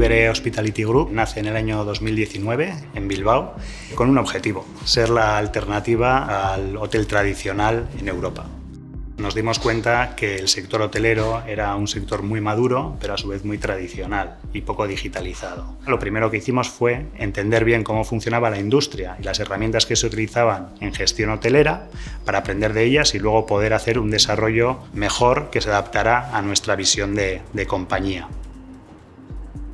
Libere Hospitality Group nace en el año 2019 en Bilbao con un objetivo: ser la alternativa al hotel tradicional en Europa. Nos dimos cuenta que el sector hotelero era un sector muy maduro, pero a su vez muy tradicional y poco digitalizado. Lo primero que hicimos fue entender bien cómo funcionaba la industria y las herramientas que se utilizaban en gestión hotelera para aprender de ellas y luego poder hacer un desarrollo mejor que se adaptara a nuestra visión de compañía.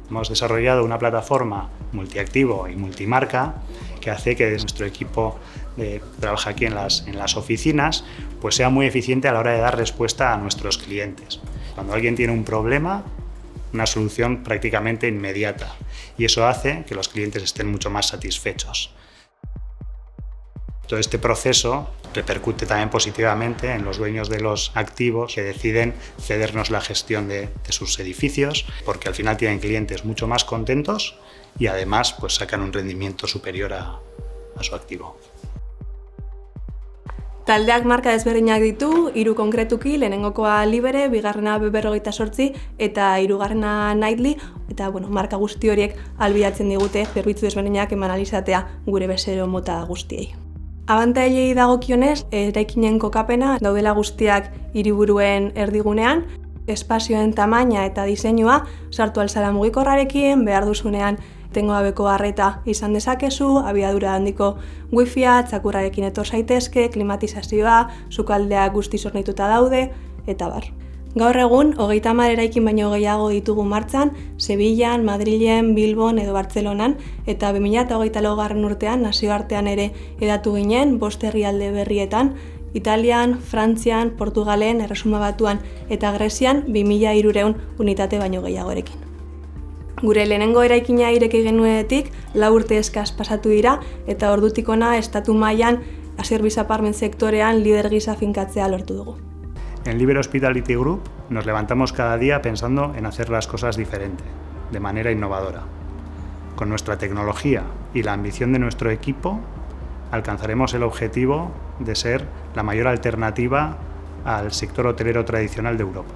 Hemos desarrollado una plataforma multiactivo y multimarca que hace que nuestro equipo que trabaja aquí en las oficinas pues sea muy eficiente a la hora de dar respuesta a nuestros clientes. Cuando alguien tiene un problema, una solución prácticamente inmediata, y eso hace que los clientes estén mucho más satisfechos. Todo este proceso repercute también positivamente en los dueños de los activos que deciden cedernos la gestión de sus edificios, porque al final tienen clientes mucho más contentos y además pues sacan un rendimiento superior a su activo. Taldeak marka desberdinak ditu, 3 konkretuki, lehenengokoa Libere, bigarrena B48 eta hirugarrena Nightly, eta marka guzti horiek ahalbidetzen digute zerbitzu desberdinak eman ahal izatea gure bezero mota guztiei. Abantailei dagokionez, eraikinen kokapena daudela guztiak hiriburuen erdigunean, espazioen tamaina eta diseinua sartu alzara mugikorrarekin, behar duzunean etengabeko arreta izan dezakezu, abiadura handiko wifia, txakurrarekin etor zaitezke, klimatizazioa, sukaldeak guztiz hornituta daude, eta bar. Gaur egun, 30 eraikin baino gehiago ditugu martxan, Sevillan, Madrilen, Bilbon edo Bartzelonan, eta 2024 urtean nazioartean ere hedatu ginen 5 herrialde berrietan, Italian, Frantzian, Portugalen, Erresuma Batuan eta Grezian 2300 unitate baino gehiagorekin. Gure lehenengo eraikina ireki genuenetik 4 urte eskas pasatu dira eta ordutik hona estatu mailan service apartment sektorean lider gisa finkatzea lortu dugu. En Libere Hospitality Group nos levantamos cada día pensando en hacer las cosas diferente, de manera innovadora. Con nuestra tecnología y la ambición de nuestro equipo, alcanzaremos el objetivo de ser la mayor alternativa al sector hotelero tradicional de Europa.